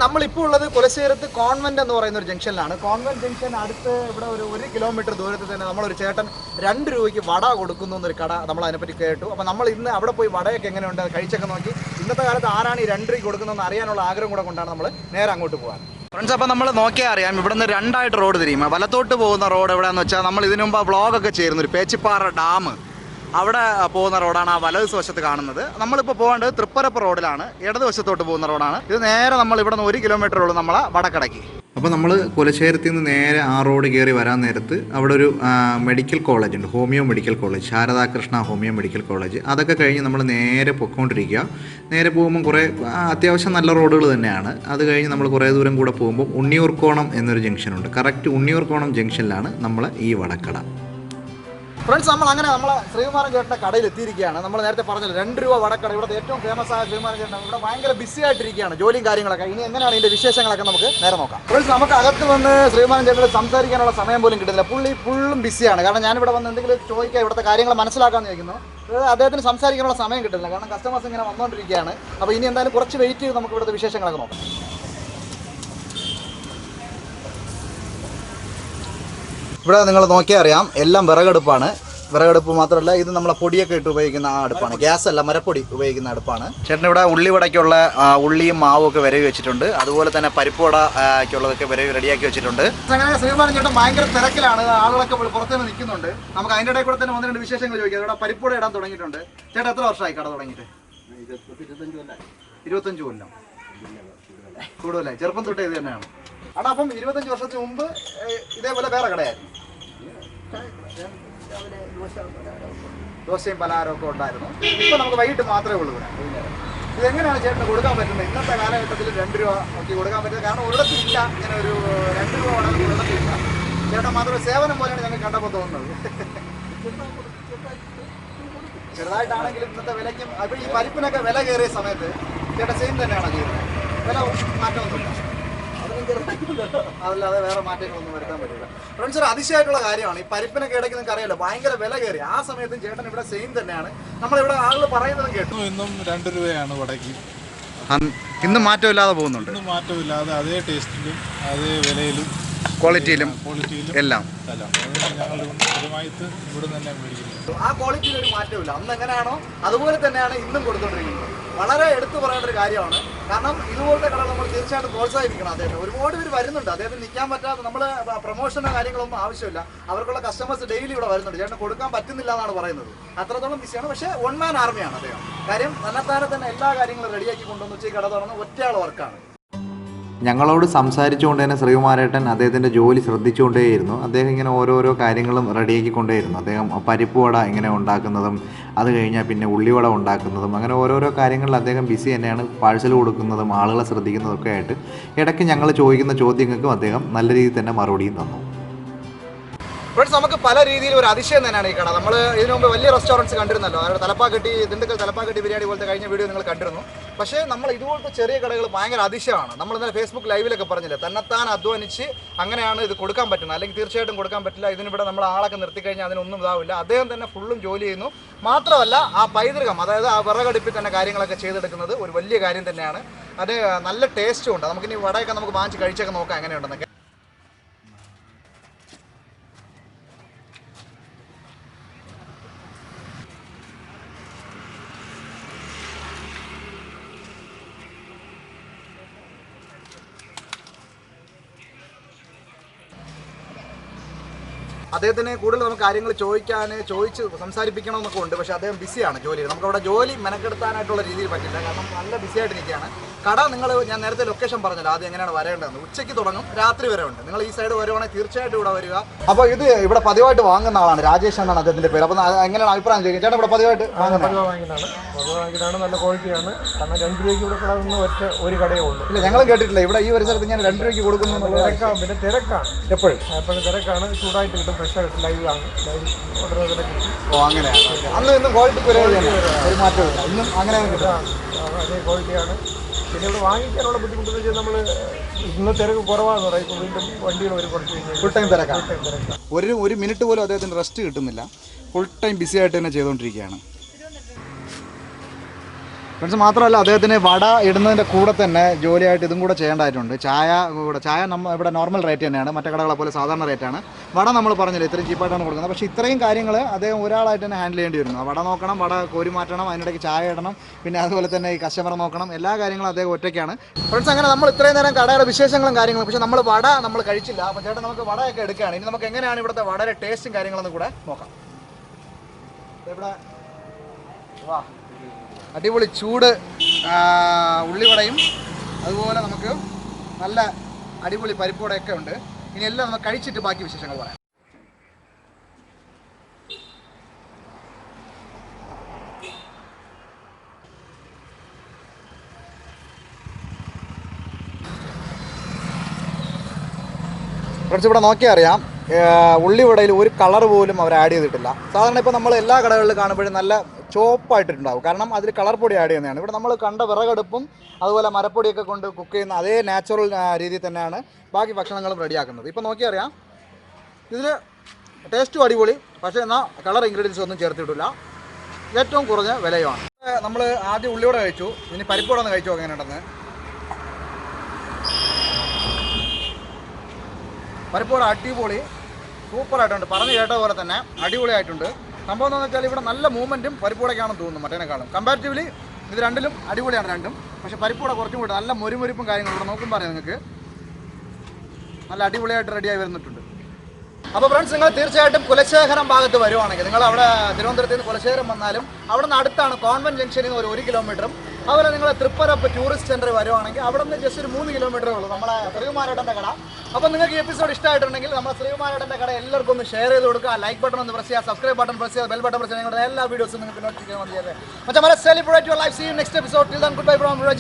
നമ്മളിപ്പോൾ ഉള്ളത് കുലശേഖരത്ത് കോൺവെന്റ് എന്ന് പറയുന്ന ഒരു ജംഗ്ഷനിലാണ്. കോൺവെന്റ് ജംഗ്ഷൻ അടുത്ത് ഇവിടെ ഒരു 1 കിലോമീറ്റർ ദൂരത്തിൽ തന്നെ നമ്മളൊരു ചേട്ടൻ 2 രൂപയ്ക്ക് വട കൊടുക്കുന്നു എന്നൊരു കട നമ്മൾ അതിനെപ്പറ്റി കേട്ടു. അപ്പോൾ നമ്മൾ ഇന്ന് അവിടെ പോയി വടയൊക്കെ എങ്ങനെയുണ്ട് കഴിച്ചൊക്കെ നോക്കി. ഇന്നത്തെ കാലത്ത് ആരാണ് ഈ 2 രൂപയ്ക്ക് കൊടുക്കുന്നതെന്ന് അറിയാനുള്ള ആഗ്രഹം കൂടെ കൊണ്ടാണ് നമ്മൾ നേരെ അങ്ങോട്ട് പോകാൻ. ഫ്രണ്ട്സ്, അപ്പോൾ നമ്മൾ നോക്കിയാൽ അറിയാം ഇവിടുന്ന് 2ആയിട്ട് റോഡ് തിരിയും. വലത്തോട്ട് പോകുന്ന റോഡ് എവിടെയാണെന്ന് വെച്ചാൽ നമ്മൾ ഇതിനു മുമ്പ് വ്ളോഗൊക്കെ ചെയ്യുന്ന ഒരു പേച്ചിപ്പാറ ഡാം അവിടെ പോകുന്ന റോഡാണ് ആ വലതുവശത്ത് കാണുന്നത്. നമ്മളിപ്പോൾ പോകേണ്ടത് തൃപ്പരപ്പ് റോഡിലാണ്, ഇടതുവശത്തോട്ട് പോകുന്ന റോഡാണ്. ഇത് നേരെ നമ്മൾ ഇവിടെ നിന്ന് 1 കിലോമീറ്റർ ഉള്ളൂ നമ്മളെ വടക്കടയ്ക്ക്. അപ്പോൾ നമ്മൾ കുലശേഖരത്തിൽ നിന്ന് നേരെ ആ റോഡ് കയറി വരാൻ നേരത്ത് അവിടെ ഒരു മെഡിക്കൽ കോളേജ് ഉണ്ട്, homeo medical college, Sharadakrishna homeo medical college. അതൊക്കെ കഴിഞ്ഞ് നമ്മൾ നേരെ പൊയ്ക്കൊണ്ടിരിക്കുക. നേരെ പോകുമ്പോൾ കുറേ അത്യാവശ്യം നല്ല റോഡുകൾ തന്നെയാണ്. അത് കഴിഞ്ഞ് നമ്മൾ കുറേ ദൂരം കൂടെ പോകുമ്പോൾ ഉണ്ണിയൂർക്കോണം എന്നൊരു ജംഗ്ഷനുണ്ട്. കറക്റ്റ് ഉണ്ണിയൂർക്കോണം ജംഗ്ഷനിലാണ് നമ്മൾ ഈ വടക്കട. ഫ്രണ്ട്സ്, നമ്മളെ ശ്രീകുമാരൻ ചേട്ടൻ്റെ കടയിൽ എത്തിയിരിക്കുകയാണ്. നമ്മൾ നേരത്തെ പറഞ്ഞല്ലോ 2 രൂപ വടക്കട, ഇവിടുത്തെ ഏറ്റവും ഫേമസ് ആയ ശ്രീകുമാരൻ ചേട്ടൻ ഇവിടെ ഭയങ്കര ബിസി ആയിട്ടിരിക്കുകയാണ്, ജോലിയും കാര്യങ്ങളൊക്കെ. ഇനി എങ്ങനെയാണ് ഇതിൻ്റെ വിശേഷങ്ങളൊക്കെ നമുക്ക് നേരെ നോക്കാം. ഫ്രണ്ട്സ്, നമുക്ക് അകത്ത് വന്ന് ശ്രീകുമാരൻ ചേട്ടനോട് സംസാരിക്കാനുള്ള സമയം പോലും കിട്ടുന്നില്ല. പുള്ളി ഫുള്ളും ബിസിയാണ്. കാരണം ഞാനിവിടെ വന്ന് എന്തെങ്കിലും ചോദിക്കുക, ഇവിടുത്തെ കാര്യങ്ങൾ മനസ്സിലാക്കാമെന്ന് ചോദിക്കുന്നു. അദ്ദേഹത്തിന് സംസാരിക്കാനുള്ള സമയം കിട്ടുന്നില്ല, കാരണം കസ്റ്റമേഴ്സ് ഇങ്ങനെ വന്നുകൊണ്ടിരിക്കുകയാണ്. അപ്പോൾ ഇനി എന്തായാലും കുറച്ച് വെയിറ്റ് ചെയ്ത് നമുക്ക് ഇവിടുത്തെ വിശേഷങ്ങളൊക്കെ നോക്കാം. ഇവിടെ നിങ്ങൾ നോക്കിയാൽ അറിയാം എല്ലാം വിറകടുപ്പാണ്. വിറകടുപ്പ് മാത്രമല്ല, ഇത് നമ്മളെ പൊടിയൊക്കെ ഇട്ട് ഉപയോഗിക്കുന്ന ആ അടുപ്പാണ്, ഗ്യാസ് അല്ല, മരപ്പൊടി ഉപയോഗിക്കുന്ന അടുപ്പാണ്. ചേട്ടൻ ഇവിടെ ഉള്ളിവടയ്ക്കുള്ള ഉള്ളിയും മാവും ഒക്കെ വിരവി വെച്ചിട്ടുണ്ട്. അതുപോലെ തന്നെ പരിപ്പുവടയ്ക്കുള്ളതൊക്കെ വിരവി റെഡിയാക്കി വെച്ചിട്ടുണ്ട്. അങ്ങനെ ശ്രീകുമാരൻ ചേട്ടൻ ഭയങ്കര തിരക്കിലാണ്, ആളുകളൊക്കെ പുറത്തുനിന്ന് നിൽക്കുന്നുണ്ട്. നമുക്ക് അതിൻ്റെ ഇടയിൽ കൂടെ തന്നെ 1-2 വിശേഷങ്ങൾ ചോദിക്കാം. ഇവിടെ പരിപ്പുവട ഇടാൻ തുടങ്ങിയിട്ടുണ്ട്. ചേട്ടാ എത്ര വർഷമായി കട തുടങ്ങിയിട്ട്? 25 കൊല്ലം കൂടുതലായി. ചെറുപ്പം തൊട്ടേ ഇത് തന്നെയാണ്. അവിടെ അപ്പം 25 വർഷത്തിന് മുമ്പ് ഇതേപോലെ വേറെ കടയായിരുന്നു, ദോശയും പലഹാരമൊക്കെ ഉണ്ടായിരുന്നു. ഇപ്പം നമുക്ക് വൈകിട്ട് മാത്രമേ ഉള്ളൂ ഇവിടെ. ഇതെങ്ങനെയാണ് ചേട്ടന് കൊടുക്കാൻ പറ്റുന്നത്? ഇന്നത്തെ കാലഘട്ടത്തിൽ 2 രൂപ ഒക്കെ കൊടുക്കാൻ പറ്റുന്നത്? കാരണം ഒരിടത്തില്ല ഇങ്ങനെ ഒരു 2 രൂപ ഉടനെ ഒരിടത്തില്ല. ചേട്ടൻ മാത്രമേ സേവനം പോലെയാണ് ഞങ്ങൾക്ക് കണ്ടപ്പോൾ തോന്നുന്നത്. ചെറുതായിട്ടാണെങ്കിലും ഇന്നത്തെ വിലയ്ക്കും അപ്പോൾ ഈ പരിപ്പിനൊക്കെ വില കയറിയ സമയത്ത് ചേട്ടൻ സെയിം തന്നെയാണോ ചെയ്യുന്നത്? വില മാറ്റമൊന്നുമില്ല, അതല്ലാതെ വേറെ മാറ്റങ്ങളൊന്നും വരുത്താൻ പറ്റില്ല. ഫ്രണ്ട്സ്, ഒരു അതിശയമായിട്ടുള്ള കാര്യമാണ് ഈ പരിപ്പിനൊക്കെ ഇടയ്ക്ക് നിങ്ങൾക്ക് അറിയാലോ, ഭയങ്കര വില കയറി. ആ സമയത്തും ചേട്ടൻ ഇവിടെ സെയിം തന്നെയാണ്. നമ്മളിവിടെ ആളുകൾ പറയുന്നതും കേട്ടു. ഇന്നും 2 രൂപയാണ് വടക്ക്. ഇന്നും മാറ്റമില്ലാതെ പോകുന്നുണ്ട്. ഇന്നും മാറ്റമില്ലാതെ അതേ ടേസ്റ്റിലും അതേ വിലയിലും ക്വാളിറ്റിയിലും എല്ലാം ഞങ്ങൾ ഇവിടെ തന്നെ മേടിക്കുന്നത്. ആ ക്വാളിറ്റിയിൽ ഒരു മാറ്റമില്ല. അന്ന് എങ്ങനെയാണോ അതുപോലെ തന്നെയാണ് ഇന്നും കൊടുത്തുകൊണ്ടിരിക്കുന്നത്. വളരെ എടുത്തു പറയേണ്ട ഒരു കാര്യമാണ്. കാരണം ഇതുപോലത്തെ കട നമ്മൾ തീർച്ചയായിട്ടും പ്രോത്സാഹിപ്പിക്കണം. അദ്ദേഹം ഒരുപാട് പേര് വരുന്നുണ്ട്. അദ്ദേഹത്തിന് നിൽക്കാൻ പറ്റാതെ നമ്മൾ പ്രൊമോഷനോ കാര്യങ്ങളൊന്നും ആവശ്യമില്ല. അവർക്കുള്ള കസ്റ്റമേഴ്സ് ഡെയിലി ഇവിടെ വരുന്നുണ്ട്. ചേട്ടൻ കൊടുക്കാൻ പറ്റുന്നില്ല എന്നാണ് പറയുന്നത്. അത്രത്തോളം ബിസിയാണ്. പക്ഷേ 1 മാൻ ആർമിയാണ് അദ്ദേഹം. കാര്യം തന്നെത്താനെ തന്നെ എല്ലാ കാര്യങ്ങളും റെഡിയാക്കി കൊണ്ടുവന്ന് ഉച്ചയ്ക്ക് കട തുറന്ന് ഒറ്റയാൾ വർക്കാണ്. ഞങ്ങളോട് സംസാരിച്ചുകൊണ്ട് തന്നെ ശ്രീകുമാരേട്ടൻ അദ്ദേഹത്തിൻ്റെ ജോലി ശ്രദ്ധിച്ചുകൊണ്ടേയിരുന്നു. അദ്ദേഹം ഇങ്ങനെ ഓരോരോ കാര്യങ്ങളും റെഡിയാക്കിക്കൊണ്ടേയിരുന്നു. അദ്ദേഹം പരിപ്പുവട ഇങ്ങനെ ഉണ്ടാക്കുന്നതും അത് കഴിഞ്ഞാൽ പിന്നെ ഉള്ളിവട ഉണ്ടാക്കുന്നതും അങ്ങനെ ഓരോരോ കാര്യങ്ങളിൽ അദ്ദേഹം ബിസി തന്നെയാണ്. പാഴ്സൽ കൊടുക്കുന്നതും ആളുകളെ ശ്രദ്ധിക്കുന്നതൊക്കെ ആയിട്ട് ഇടയ്ക്ക് ഞങ്ങൾ ചോദിക്കുന്ന ചോദ്യങ്ങൾക്കും അദ്ദേഹം നല്ല രീതിയിൽ തന്നെ മറുപടിയും തന്നു. ഫ്രണ്ട്സ്, നമുക്ക് പല രീതിയിൽ ഒരു അതിശയം തന്നെയാണ് ഈ കട. നമ്മൾ ഇതിനു മുമ്പ് വലിയ റെസ്റ്റോറൻറ്റ്സ് കണ്ടിരുന്നല്ലോ. അവരുടെ തലപ്പാക്കട്ടി, ദിണ്ടുക്കൽ തലപ്പാക്കട്ടി ബിരിയാണി പോലത്തെ കഴിഞ്ഞ വീഡിയോ നിങ്ങൾ കണ്ടിരുന്നു. പക്ഷേ നമ്മൾ ഇതുപോലത്തെ ചെറിയ കടകൾ ഭയങ്കര അതിശയമാണ്. നമ്മൾ ഇന്നലെ ഫേസ്ബുക്ക് ലൈവിലൊക്കെ പറഞ്ഞില്ലേ, തന്നെത്താൻ അധ്വാനിച്ച് അങ്ങനെയാണ് ഇത് കൊടുക്കാൻ പറ്റുന്നത്. അല്ലെങ്കിൽ തീർച്ചയായിട്ടും കൊടുക്കാൻ പറ്റില്ല. ഇതിനിവിടെ നമ്മൾ ആളൊക്കെ നിർത്തിക്കഴിഞ്ഞാൽ അതിനൊന്നും ഇതാവില്ല. അദ്ദേഹം തന്നെ ഫുള്ളും ജോലി ചെയ്യുന്നു. മാത്രമല്ല ആ പൈതൃകം, അതായത് ആ വിറകടുപ്പിൽ തന്നെ കാര്യങ്ങളൊക്കെ ചെയ്തെടുക്കുന്നത് ഒരു വലിയ കാര്യം തന്നെയാണ്. അത് നല്ല ടേസ്റ്റും ഉണ്ട്. നമുക്കിനി വടയൊക്കെ നമുക്ക് വാങ്ങിച്ച് കഴിച്ചൊക്കെ നോക്കാം എങ്ങനെയുണ്ടെന്നൊക്കെ. അദ്ദേഹത്തിന് കൂടുതൽ നമുക്ക് കാര്യങ്ങൾ ചോദിച്ച് സംസാരിപ്പിക്കണമെന്നൊക്കെ ഉണ്ട്. പക്ഷേ അദ്ദേഹം ബിസിയാണ് ജോലിയിൽ. നമുക്കവിടെ ജോലി മെനക്കെടുത്താനായിട്ടുള്ള രീതിയിൽ പറ്റില്ല. കാരണം നല്ല ബിസി ആയിട്ട് നിൽക്കുകയാണ്. കട ഞാൻ നേരത്തെ ലൊക്കേഷൻ പറഞ്ഞല്ലോ, ആദ്യം എങ്ങനെയാണ് വരേണ്ടതെന്ന്. ഉച്ചയ്ക്ക് തുടങ്ങും, രാത്രി വരെ ഉണ്ട്. നിങ്ങൾ ഈ സൈഡ് വരുവാണെങ്കിൽ തീർച്ചയായിട്ടും ഇവിടെ വരിക. അപ്പോൾ ഇത് ഇവിടെ പതിവായിട്ട് വാങ്ങുന്ന ആളാണ്, രാജേഷ് എന്നാണ് അദ്ദേഹത്തിൻ്റെ പേര്. അപ്പോൾ എങ്ങനെയാണ് അഭിപ്രായം ചോദിക്കുക? ചേട്ടാ ഇവിടെ പതിവായിട്ട് വാങ്ങിയതാണ്, നല്ല ക്വാളിറ്റിയാണ്. കാരണം 2 രൂപയ്ക്ക് ഇവിടെ കിടക്കുന്ന ഒരു കടയേ ഉള്ളൂ. ഇല്ല, ഞങ്ങളും കേട്ടിട്ടില്ല ഇവിടെ ഈ പരിസരത്ത് ഞാൻ 2 രൂപയ്ക്ക് കൊടുക്കുന്നു. പിന്നെ തിരക്കാണ്, എപ്പോഴും തിരക്കാണ്. ചൂടായിട്ട് കിട്ടും, ഫ്രഷായിട്ട് ലൈവാണ്. ഓ, അങ്ങനെയാണ്. അന്ന് ഇന്നും ക്വാളിറ്റി ഒരു മാറ്റമില്ല. ഇന്നും അങ്ങനെ കിട്ടും, അതേ ക്വാളിറ്റിയാണ്. പിന്നെ ഇവിടെ വാങ്ങിക്കാനുള്ള ബുദ്ധിമുട്ടെന്ന് വെച്ചാൽ നമ്മൾ ഇന്ന് തിരക്ക് കുറവാന്ന് പറയും. ഇപ്പോൾ വീണ്ടും വണ്ടികൾ ഒരു കുറച്ച് ഫുൾ ടൈം തിരക്കാണ്. ഒരു മിനിറ്റ് പോലും അദ്ദേഹത്തിന് റെസ്റ്റ് കിട്ടുന്നില്ല. ഫുൾ ടൈം ബിസി ആയിട്ട് തന്നെ ചെയ്തുകൊണ്ടിരിക്കുകയാണ്. ഫ്രണ്ട്സ് മാത്രമല്ല അദ്ദേഹത്തിന് വട ഇടുന്നതിൻ്റെ കൂടെ തന്നെ ജോലിയായിട്ട് ഇതും കൂടെ ചെയ്യേണ്ടതായിട്ടുണ്ട്. ചായ ഇവിടെ നോർമൽ റേറ്റ് തന്നെയാണ്, മറ്റേ കടകളെ പോലെ സാധാരണ റേറ്റാണ്. വട നമ്മൾ പറഞ്ഞില്ല ഇത്രയും ചീപ്പായിട്ടാണ് കൊടുക്കുന്നത്, പക്ഷേ ഇത്രയും കാര്യങ്ങൾ അദ്ദേഹം ഒരാളായിട്ട് തന്നെ ഹാൻഡിൽ ചെയ്യേണ്ടി വരുന്നു. വട നോക്കണം, വട കോരി മാറ്റണം, അതിനിടയ്ക്ക് ചായ ഇടണം, പിന്നെ അതുപോലെ തന്നെ ഈ കസ്റ്റമർ നോക്കണം, എല്ലാ കാര്യങ്ങളും അദ്ദേഹം ഒറ്റയ്ക്കാണ്. ഫ്രണ്ട്സ് അങ്ങനെ നമ്മൾ ഇത്രയും നേരം കടയുടെ വിശേഷങ്ങളും കാര്യങ്ങളും, പക്ഷേ നമ്മൾ വട നമ്മൾ കഴിച്ചില്ല. അപ്പോൾ ചേട്ടൻ നമുക്ക് വടയൊക്കെ എടുക്കുകയാണ്. ഇനി നമുക്ക് എങ്ങനെയാണ് ഇവിടുത്തെ വടയുടെ ടേസ്റ്റും കാര്യങ്ങളൊന്നും കൂടെ നോക്കാം. ഇവിടെ വാ അടിപൊളി ചൂട് ഉള്ളിവടയും അതുപോലെ നമുക്ക് നല്ല അടിപൊളി പരിപ്പുവടയൊക്കെ ഉണ്ട്. ഇനി എല്ലാം നമുക്ക് കഴിച്ചിട്ട് ബാക്കി വിശേഷങ്ങൾ പറയാം. കുറച്ച് ഇവിടെ നോക്കിയാൽ അറിയാം, ഉള്ളിവടയിൽ ഒരു കളർ പോലും അവർ ആഡ് ചെയ്തിട്ടില്ല. സാധാരണ ഇപ്പോൾ നമ്മൾ എല്ലാ കടകളിലും കാണുമ്പോഴും നല്ല ചോപ്പായിട്ടുണ്ടാവും, കാരണം അതിൽ കളർ പൊടി ആഡ് ചെയ്യുന്നതാണ്. ഇവിടെ നമ്മൾ കണ്ട വിറകടുപ്പും അതുപോലെ മരപ്പൊടിയൊക്കെ കൊണ്ട് കുക്ക് ചെയ്യുന്ന അതേ നാച്ചുറൽ രീതിയിൽ തന്നെയാണ് ബാക്കി ഭക്ഷണങ്ങളും റെഡിയാക്കുന്നത്. ഇപ്പോൾ നോക്കിയാൽ അറിയാം, ഇതിൽ ടേസ്റ്റും അടിപൊളി, പക്ഷേ എന്നാൽ കളർ ഇൻഗ്രീഡിയൻസ് ഒന്നും ചേർത്തിട്ടില്ല. ഏറ്റവും കുറഞ്ഞ വിലയുമാണ്. നമ്മൾ ആദ്യം ഉള്ളിവട കഴിച്ചു, ഇനി പരിപ്പുവട ഒന്ന് കഴിച്ചു എങ്ങനെയുണ്ടെന്ന്. പരിപ്പുവട അടിപൊളി, സൂപ്പറായിട്ടുണ്ട്. പറഞ്ഞു കേട്ട പോലെ തന്നെ അടിപൊളിയായിട്ടുണ്ട്. സംഭവം എന്താണെന്ന് വെച്ചാൽ ഇവിടെ നല്ല മൂവ്മെൻറ്റും പരിപ്പുവടയ്ക്കാണെന്ന് തോന്നുന്നു മറ്റേനേക്കാളും. കമ്പാരിറ്റീവ്ലി ഇത് രണ്ടിലും അടിപൊളിയാണ് രണ്ടും. പക്ഷേ പരിപ്പുവട കുറച്ചും കൂടി നല്ല മൊരുമൊരുപ്പും കാര്യങ്ങളും ഇവിടെ നോക്കുമ്പോൾ പറയാം നിങ്ങൾക്ക് നല്ല അടിപൊളിയായിട്ട് റെഡിയായി വരുന്നിട്ടുണ്ട്. അപ്പോൾ ഫ്രണ്ട്സ്, നിങ്ങൾ തീർച്ചയായിട്ടും കുലശേഖരം ഭാഗത്ത് വരുവാണെങ്കിൽ, നിങ്ങൾ അവിടെ തിരുവനന്തപുരത്ത് നിന്ന് കുലശേഖരം വന്നാലും അവിടെ നിന്ന് അടുത്താണ് കോൺവെൻറ്റ് ജംഗ്ഷനിൽ നിന്ന് ഒരു കിലോമീറ്ററും. അതുപോലെ നിങ്ങൾ തൃപ്പരപ്പ് ടൂറിസ്റ്റ് സെൻറ്റർ വരുവാണെങ്കിൽ അവിടെ നിന്ന് ജസ്റ്റ് ഒരു 3 കിലോമീറ്ററേ ഉള്ളൂ നമ്മളെ ശ്രീകുമാരേട്ടൻ്റെ കട. അപ്പോൾ നിങ്ങൾക്ക് ഈ എപ്പിസോഡ് ഇഷ്ടമായിട്ടുണ്ടെങ്കിൽ നമ്മുടെ ശ്രീകുമാരേട്ടൻ്റെ കട എല്ലാവർക്കും ഒന്ന് ഷെയർ ചെയ്ത് കൊടുക്കുക. ലൈക്ക് ബട്ടൺ ഒന്ന് പ്രസ് ചെയ്യുക, സബ്സ്ക്രൈബ് ബട്ടൺ പ്രസ് ചെയ്യുക, ബെൽ ബട്ടൺ പ്രസ് ചെയ്യുക. എല്ലാ വീഡിയോസും നിങ്ങൾക്ക് നോട്ടിഫിക്കേഷൻ മതിയല്ലേ. മച്ചാ, celebrate your life. See you next episode. Till then, goodbye from Rejith.